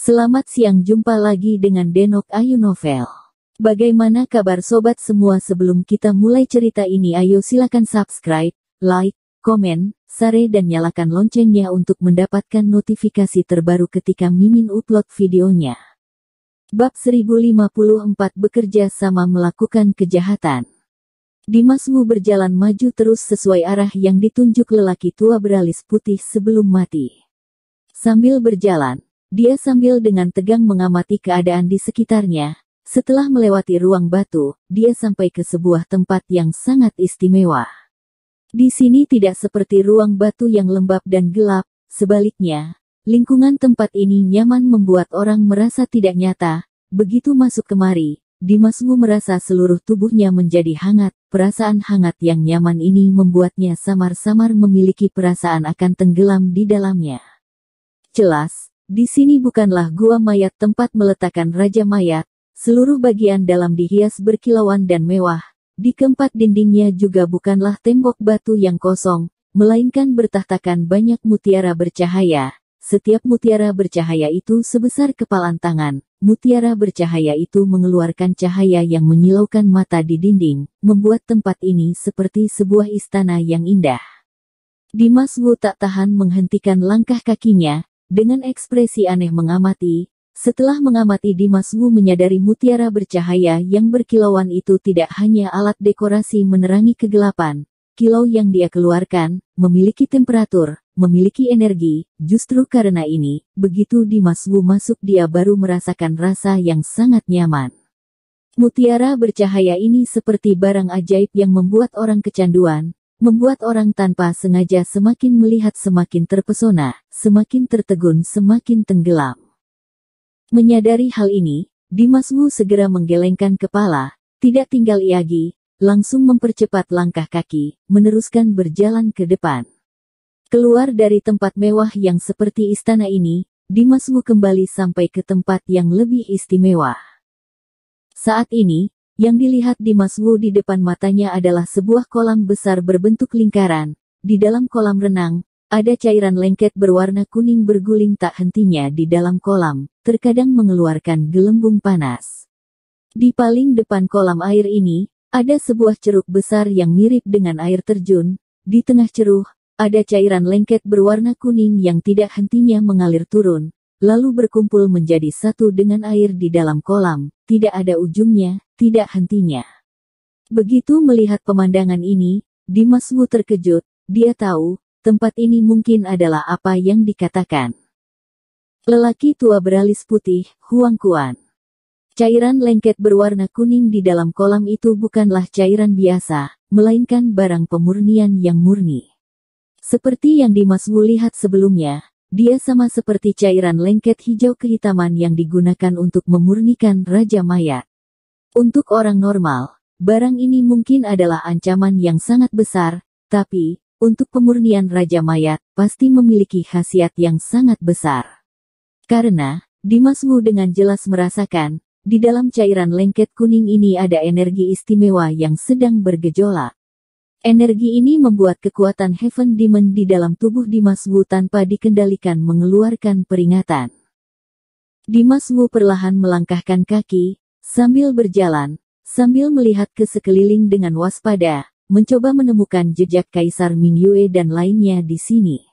Selamat siang, jumpa lagi dengan Denok Ayu Novel. Bagaimana kabar sobat semua? Sebelum kita mulai cerita ini, ayo silakan subscribe, like, komen, share dan nyalakan loncengnya untuk mendapatkan notifikasi terbaru ketika Mimin upload videonya. Bab 1054 bekerja sama melakukan kejahatan. Dimas Wu berjalan maju terus sesuai arah yang ditunjuk lelaki tua beralis putih sebelum mati. Sambil berjalan, dia sambil dengan tegang mengamati keadaan di sekitarnya. Setelah melewati ruang batu, dia sampai ke sebuah tempat yang sangat istimewa. Di sini tidak seperti ruang batu yang lembab dan gelap, sebaliknya, lingkungan tempat ini nyaman membuat orang merasa tidak nyata. Begitu masuk kemari, Dimas Wu merasa seluruh tubuhnya menjadi hangat. Perasaan hangat yang nyaman ini membuatnya samar-samar memiliki perasaan akan tenggelam di dalamnya. Jelas, di sini bukanlah gua mayat tempat meletakkan Raja Mayat. Seluruh bagian dalam dihias berkilauan dan mewah. Di keempat dindingnya juga bukanlah tembok batu yang kosong, melainkan bertahtakan banyak mutiara bercahaya. Setiap mutiara bercahaya itu sebesar kepalan tangan. Mutiara bercahaya itu mengeluarkan cahaya yang menyilaukan mata di dinding, membuat tempat ini seperti sebuah istana yang indah. Dimas Wu tak tahan menghentikan langkah kakinya. Dengan ekspresi aneh mengamati, setelah mengamati Dimas Wu menyadari mutiara bercahaya yang berkilauan itu tidak hanya alat dekorasi menerangi kegelapan. Kilau yang dia keluarkan, memiliki temperatur, memiliki energi. Justru karena ini, begitu Dimas Wu masuk dia baru merasakan rasa yang sangat nyaman. Mutiara bercahaya ini seperti barang ajaib yang membuat orang kecanduan. Membuat orang tanpa sengaja semakin melihat semakin terpesona, semakin tertegun semakin tenggelam. Menyadari hal ini, Dimas Wu segera menggelengkan kepala, tidak tinggal iagi, langsung mempercepat langkah kaki, meneruskan berjalan ke depan. Keluar dari tempat mewah yang seperti istana ini, Dimas Wu kembali sampai ke tempat yang lebih istimewa. Saat ini, yang dilihat Dimas Wu di depan matanya adalah sebuah kolam besar berbentuk lingkaran. Di dalam kolam renang, ada cairan lengket berwarna kuning berguling tak hentinya di dalam kolam, terkadang mengeluarkan gelembung panas. Di paling depan kolam air ini, ada sebuah ceruk besar yang mirip dengan air terjun. Di tengah ceruk, ada cairan lengket berwarna kuning yang tidak hentinya mengalir turun, lalu berkumpul menjadi satu dengan air di dalam kolam, tidak ada ujungnya, tidak hentinya. Begitu melihat pemandangan ini, Dimas Wu terkejut. Dia tahu, tempat ini mungkin adalah apa yang dikatakan lelaki tua beralis putih, Huang Kuan. Cairan lengket berwarna kuning di dalam kolam itu bukanlah cairan biasa, melainkan barang pemurnian yang murni. Seperti yang Dimas Wu lihat sebelumnya, dia sama seperti cairan lengket hijau kehitaman yang digunakan untuk memurnikan Raja Mayat. Untuk orang normal, barang ini mungkin adalah ancaman yang sangat besar, tapi, untuk pemurnian Raja Mayat, pasti memiliki khasiat yang sangat besar. Karena, Dimas Wu dengan jelas merasakan, di dalam cairan lengket kuning ini ada energi istimewa yang sedang bergejolak. Energi ini membuat kekuatan Heaven Demon di dalam tubuh Dimas Wu tanpa dikendalikan mengeluarkan peringatan. Dimas Wu perlahan melangkahkan kaki, sambil berjalan, sambil melihat ke sekeliling dengan waspada, mencoba menemukan jejak Kaisar Mingyue dan lainnya di sini.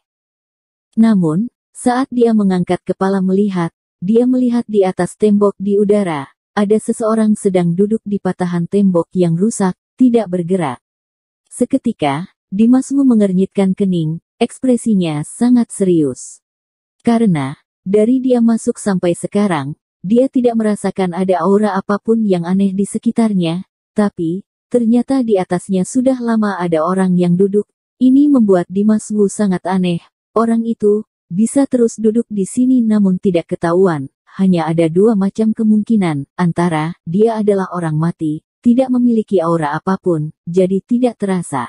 Namun, saat dia mengangkat kepala melihat, dia melihat di atas tembok di udara, ada seseorang sedang duduk di patahan tembok yang rusak, tidak bergerak. Seketika, Dimas Wu mengernyitkan kening, ekspresinya sangat serius. Karena, dari dia masuk sampai sekarang, dia tidak merasakan ada aura apapun yang aneh di sekitarnya, tapi, ternyata di atasnya sudah lama ada orang yang duduk. Ini membuat Dimas Wu sangat aneh. Orang itu, bisa terus duduk di sini namun tidak ketahuan. Hanya ada dua macam kemungkinan, antara, dia adalah orang mati, tidak memiliki aura apapun, jadi tidak terasa.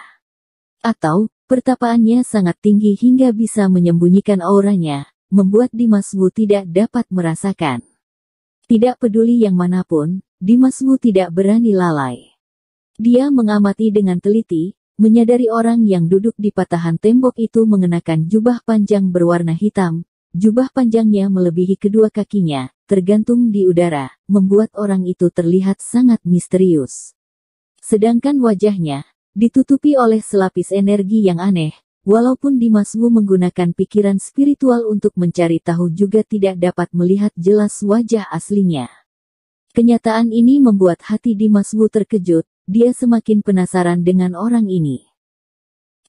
Atau, pertapaannya sangat tinggi hingga bisa menyembunyikan auranya, membuat Dimas Wu tidak dapat merasakan. Tidak peduli yang manapun, Dimas Wu tidak berani lalai. Dia mengamati dengan teliti, menyadari orang yang duduk di patahan tembok itu mengenakan jubah panjang berwarna hitam, jubah panjangnya melebihi kedua kakinya, tergantung di udara, membuat orang itu terlihat sangat misterius. Sedangkan wajahnya ditutupi oleh selapis energi yang aneh. Walaupun Dimas Wu menggunakan pikiran spiritual untuk mencari tahu juga tidak dapat melihat jelas wajah aslinya. Kenyataan ini membuat hati Dimas Wu terkejut, dia semakin penasaran dengan orang ini.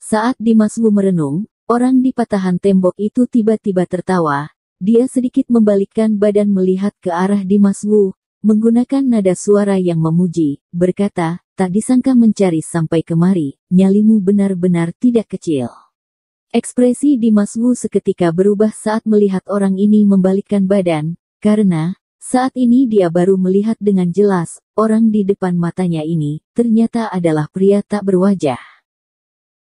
Saat Dimas Wu merenung, orang di patahan tembok itu tiba-tiba tertawa, dia sedikit membalikkan badan melihat ke arah Dimas Wu, menggunakan nada suara yang memuji, berkata, tak disangka mencari sampai kemari, nyalimu benar-benar tidak kecil. Ekspresi Dimas Wu seketika berubah saat melihat orang ini membalikkan badan, karena saat ini dia baru melihat dengan jelas, orang di depan matanya ini ternyata adalah pria tak berwajah.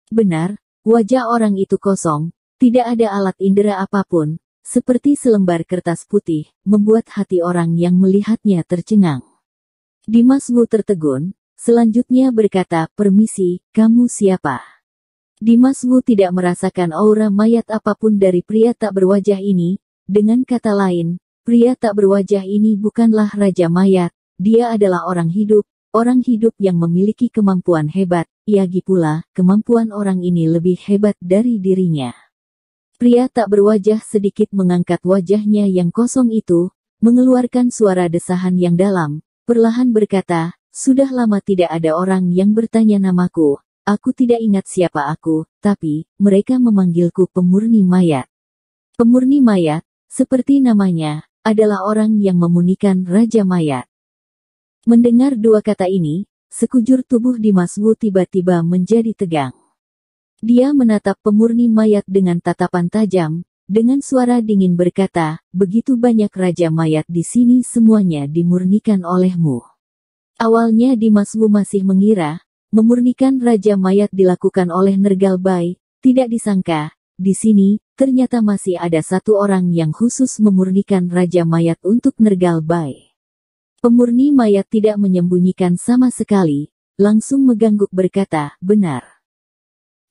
Benar, wajah orang itu kosong, tidak ada alat indera apapun, seperti selembar kertas putih, membuat hati orang yang melihatnya tercengang. Dimas Wu tertegun, selanjutnya berkata, permisi, kamu siapa? Dimas Wu tidak merasakan aura mayat apapun dari pria tak berwajah ini, dengan kata lain, pria tak berwajah ini bukanlah raja mayat, dia adalah orang hidup yang memiliki kemampuan hebat, lagi pula, kemampuan orang ini lebih hebat dari dirinya. Pria tak berwajah sedikit mengangkat wajahnya yang kosong itu, mengeluarkan suara desahan yang dalam, perlahan berkata, sudah lama tidak ada orang yang bertanya namaku. Aku tidak ingat siapa aku, tapi mereka memanggilku pemurni mayat. Pemurni mayat, seperti namanya, adalah orang yang memurnikan raja mayat. Mendengar dua kata ini, sekujur tubuh Dimas Wu tiba-tiba menjadi tegang. Dia menatap pemurni mayat dengan tatapan tajam, dengan suara dingin berkata, begitu banyak raja mayat di sini semuanya dimurnikan olehmu. Awalnya Dimas Wu masih mengira, memurnikan raja mayat dilakukan oleh Nergal Bai, tidak disangka, di sini, ternyata masih ada satu orang yang khusus memurnikan raja mayat untuk Nergal Bai. Pemurni mayat tidak menyembunyikan sama sekali, langsung mengangguk berkata, benar.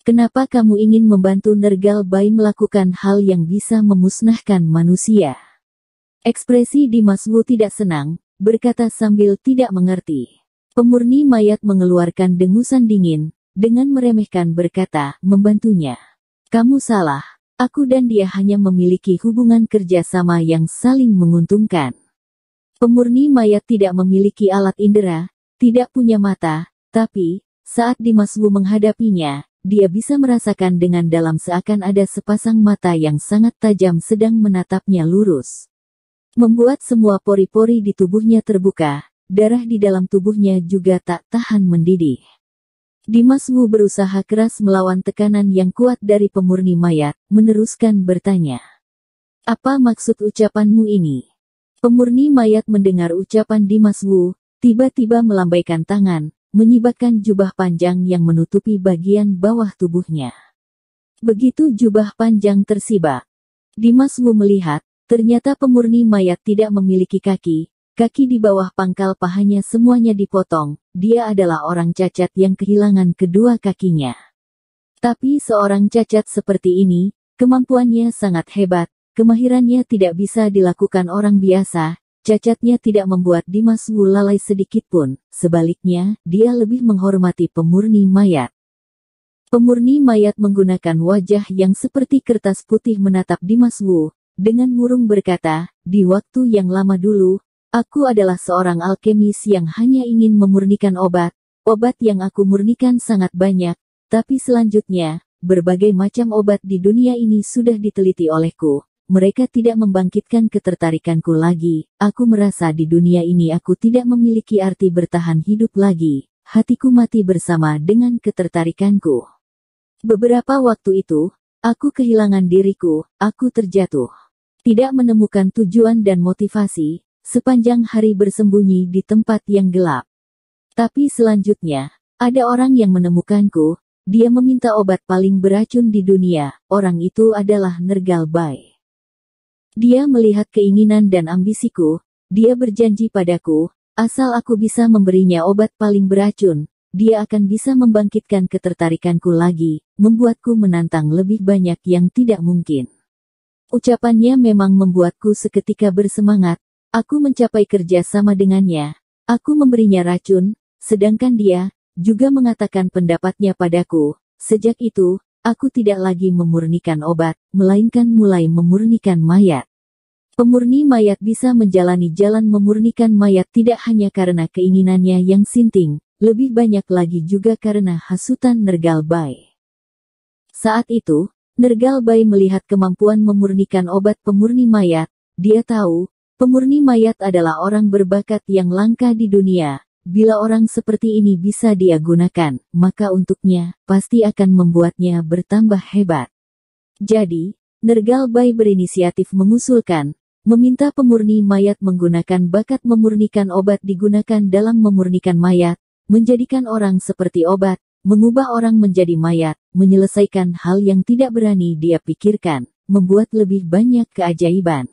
Kenapa kamu ingin membantu Nergal Bai melakukan hal yang bisa memusnahkan manusia? Ekspresi Dimas Wu tidak senang, berkata sambil tidak mengerti. Pemurni mayat mengeluarkan dengusan dingin, dengan meremehkan berkata, membantunya. Kamu salah, aku dan dia hanya memiliki hubungan kerjasama yang saling menguntungkan. Pemurni mayat tidak memiliki alat indera, tidak punya mata, tapi, saat Dimas Wu menghadapinya, dia bisa merasakan dengan dalam seakan ada sepasang mata yang sangat tajam sedang menatapnya lurus. Membuat semua pori-pori di tubuhnya terbuka. Darah di dalam tubuhnya juga tak tahan mendidih. Dimas Wu berusaha keras melawan tekanan yang kuat dari pemurni mayat, meneruskan bertanya. Apa maksud ucapanmu ini? Pemurni mayat mendengar ucapan Dimas Wu, tiba-tiba melambaikan tangan, menyibatkan jubah panjang yang menutupi bagian bawah tubuhnya. Begitu jubah panjang tersibak, Dimas Wu melihat, ternyata pemurni mayat tidak memiliki kaki. Kaki di bawah pangkal pahanya semuanya dipotong, dia adalah orang cacat yang kehilangan kedua kakinya. Tapi seorang cacat seperti ini, kemampuannya sangat hebat, kemahirannya tidak bisa dilakukan orang biasa, cacatnya tidak membuat Dimas Wu lalai sedikitpun, sebaliknya, dia lebih menghormati pemurni mayat. Pemurni mayat menggunakan wajah yang seperti kertas putih menatap Dimas Wu, dengan murung berkata, di waktu yang lama dulu, aku adalah seorang alkemis yang hanya ingin memurnikan obat yang aku murnikan sangat banyak, tapi selanjutnya, berbagai macam obat di dunia ini sudah diteliti olehku, mereka tidak membangkitkan ketertarikanku lagi, aku merasa di dunia ini aku tidak memiliki arti bertahan hidup lagi, hatiku mati bersama dengan ketertarikanku. Beberapa waktu itu, aku kehilangan diriku, aku terjatuh. Tidak menemukan tujuan dan motivasi, sepanjang hari bersembunyi di tempat yang gelap. Tapi selanjutnya, ada orang yang menemukanku, dia meminta obat paling beracun di dunia, orang itu adalah Nergal Bai. Dia melihat keinginan dan ambisiku, dia berjanji padaku, asal aku bisa memberinya obat paling beracun, dia akan bisa membangkitkan ketertarikanku lagi, membuatku menantang lebih banyak yang tidak mungkin. Ucapannya memang membuatku seketika bersemangat. Aku mencapai kerja sama dengannya. Aku memberinya racun, sedangkan dia juga mengatakan pendapatnya padaku. Sejak itu, aku tidak lagi memurnikan obat, melainkan mulai memurnikan mayat. Pemurni mayat bisa menjalani jalan memurnikan mayat tidak hanya karena keinginannya yang sinting, lebih banyak lagi juga karena hasutan Nergal Bai. Saat itu, Nergal Bai melihat kemampuan memurnikan obat pemurni mayat. Dia tahu, pemurni mayat adalah orang berbakat yang langka di dunia. Bila orang seperti ini bisa dia gunakan, maka untuknya, pasti akan membuatnya bertambah hebat. Jadi, Nergal Bai berinisiatif mengusulkan, meminta pemurni mayat menggunakan bakat memurnikan obat digunakan dalam memurnikan mayat, menjadikan orang seperti obat, mengubah orang menjadi mayat, menyelesaikan hal yang tidak berani dia pikirkan, membuat lebih banyak keajaiban.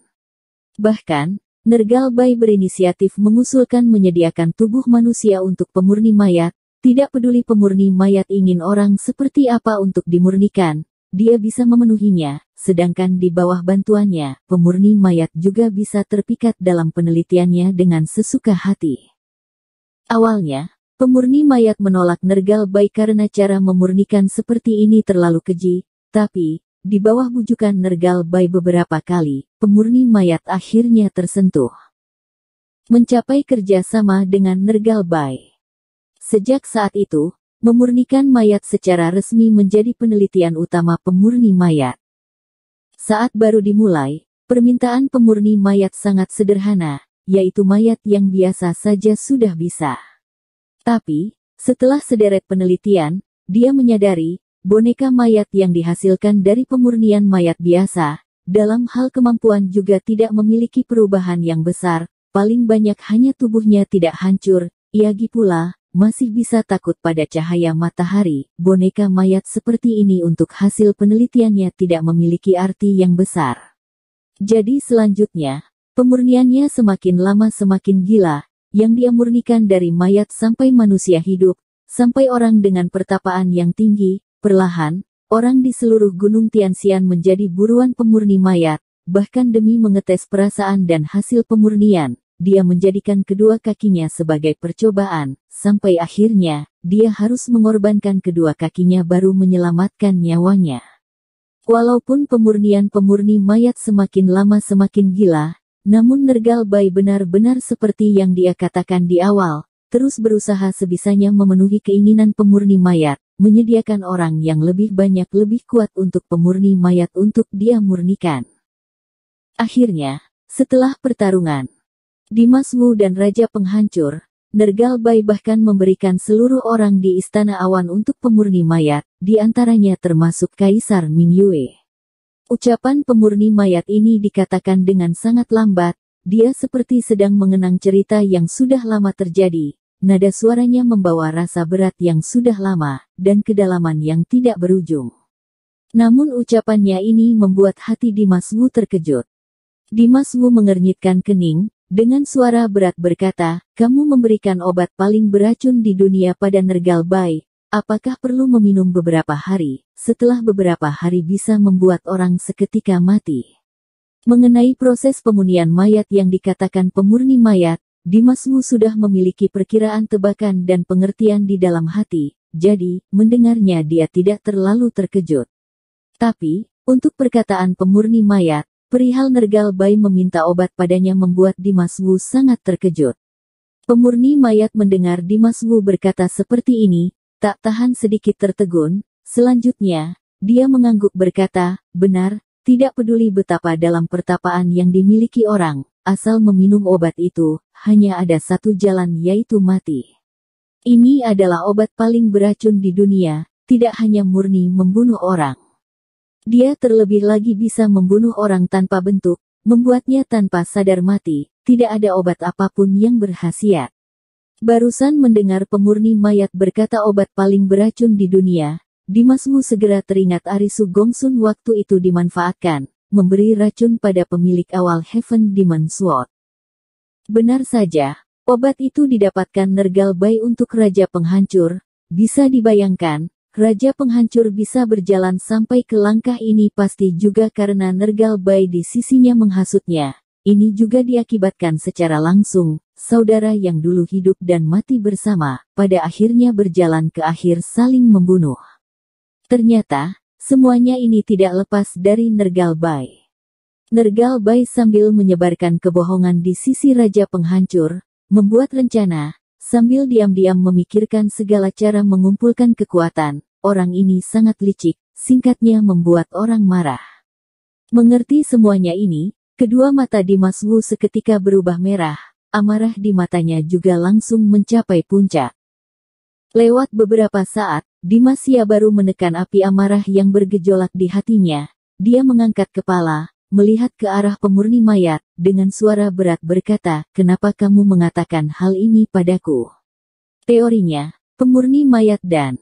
Bahkan, Nergal Bai berinisiatif mengusulkan menyediakan tubuh manusia untuk pemurni mayat, tidak peduli pemurni mayat ingin orang seperti apa untuk dimurnikan, dia bisa memenuhinya, sedangkan di bawah bantuannya, pemurni mayat juga bisa terpikat dalam penelitiannya dengan sesuka hati. Awalnya, pemurni mayat menolak Nergal Bai karena cara memurnikan seperti ini terlalu keji, tapi di bawah bujukan Nergal Bai beberapa kali, pemurni mayat akhirnya tersentuh. Mencapai kerjasama dengan Nergal Bai. Sejak saat itu, memurnikan mayat secara resmi menjadi penelitian utama pemurni mayat. Saat baru dimulai, permintaan pemurni mayat sangat sederhana, yaitu mayat yang biasa saja sudah bisa. Tapi, setelah sederet penelitian, dia menyadari, boneka mayat yang dihasilkan dari pemurnian mayat biasa, dalam hal kemampuan juga tidak memiliki perubahan yang besar, paling banyak hanya tubuhnya tidak hancur, lagi pula, masih bisa takut pada cahaya matahari. Boneka mayat seperti ini untuk hasil penelitiannya tidak memiliki arti yang besar. Jadi selanjutnya, pemurniannya semakin lama semakin gila, yang dia murnikan dari mayat sampai manusia hidup, sampai orang dengan pertapaan yang tinggi. Perlahan, orang di seluruh Gunung Tianxian menjadi buruan pemurni mayat, bahkan demi mengetes perasaan dan hasil pemurnian, dia menjadikan kedua kakinya sebagai percobaan, sampai akhirnya, dia harus mengorbankan kedua kakinya baru menyelamatkan nyawanya. Walaupun pemurnian pemurni mayat semakin lama semakin gila, namun Nergal Bai benar-benar seperti yang dia katakan di awal, terus berusaha sebisanya memenuhi keinginan pemurni mayat, menyediakan orang yang lebih banyak lebih kuat untuk pemurni mayat untuk dia murnikan. Akhirnya, setelah pertarungan, Dimas Wu dan Raja Penghancur, Nergal Bai bahkan memberikan seluruh orang di Istana Awan untuk pemurni mayat, di antaranya termasuk Kaisar Mingyue. Ucapan pemurni mayat ini dikatakan dengan sangat lambat, dia seperti sedang mengenang cerita yang sudah lama terjadi. Nada suaranya membawa rasa berat yang sudah lama, dan kedalaman yang tidak berujung. Namun ucapannya ini membuat hati Dimas Wu terkejut. Dimas Wu mengernyitkan kening, dengan suara berat berkata, "Kamu memberikan obat paling beracun di dunia pada Nergal Bai. Apakah perlu meminum beberapa hari, setelah beberapa hari bisa membuat orang seketika mati?" Mengenai proses pemunian mayat yang dikatakan pemurni mayat, Dimas Wu sudah memiliki perkiraan tebakan dan pengertian di dalam hati, jadi, mendengarnya dia tidak terlalu terkejut. Tapi, untuk perkataan pemurni mayat, perihal Nergal Bai meminta obat padanya membuat Dimas Wu sangat terkejut. Pemurni mayat mendengar Dimas Wu berkata seperti ini, tak tahan sedikit tertegun, selanjutnya, dia mengangguk berkata, "Benar, tidak peduli betapa dalam pertapaan yang dimiliki orang, asal meminum obat itu, hanya ada satu jalan yaitu mati. Ini adalah obat paling beracun di dunia, tidak hanya murni membunuh orang. Dia terlebih lagi bisa membunuh orang tanpa bentuk, membuatnya tanpa sadar mati, tidak ada obat apapun yang berkhasiat." Barusan mendengar pemurni mayat berkata obat paling beracun di dunia, Dimas Wu segera teringat Arisu Gongsun waktu itu dimanfaatkan, memberi racun pada pemilik awal Heaven Demon Sword. Benar saja, obat itu didapatkan Nergal Bai untuk Raja Penghancur. Bisa dibayangkan, Raja penghancur bisa berjalan sampai ke langkah ini pasti juga karena Nergal Bai di sisinya menghasutnya. Ini juga diakibatkan secara langsung, saudara yang dulu hidup dan mati bersama, pada akhirnya berjalan ke akhir saling membunuh. Ternyata, semuanya ini tidak lepas dari Nergal Bai. Nergal Bai sambil menyebarkan kebohongan di sisi Raja Penghancur, membuat rencana, sambil diam-diam memikirkan segala cara mengumpulkan kekuatan. Orang ini sangat licik, singkatnya membuat orang marah. Mengerti semuanya ini, kedua mata Dimas Wu seketika berubah merah, amarah di matanya juga langsung mencapai puncak. Lewat beberapa saat, Dimas Xia baru menekan api amarah yang bergejolak di hatinya. Dia mengangkat kepala, melihat ke arah pemurni mayat, dengan suara berat berkata, "Kenapa kamu mengatakan hal ini padaku?" Teorinya, pemurni mayat dan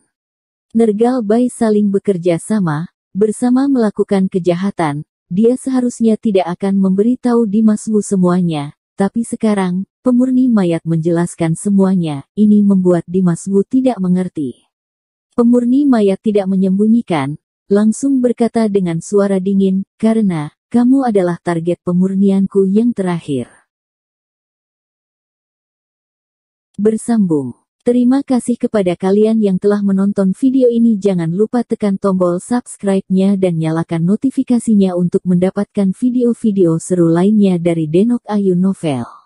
Nergal Bai saling bekerja sama, bersama melakukan kejahatan. Dia seharusnya tidak akan memberitahu Dimas Wu semuanya, tapi sekarang, pemurni mayat menjelaskan semuanya. Ini membuat Dimas Wu tidak mengerti. Pemurni mayat tidak menyembunyikan, langsung berkata dengan suara dingin, "Karena kamu adalah target pemurnianku yang terakhir." Bersambung. Terima kasih kepada kalian yang telah menonton video ini. Jangan lupa tekan tombol subscribe-nya dan nyalakan notifikasinya untuk mendapatkan video-video seru lainnya dari Denok Ayu Novel.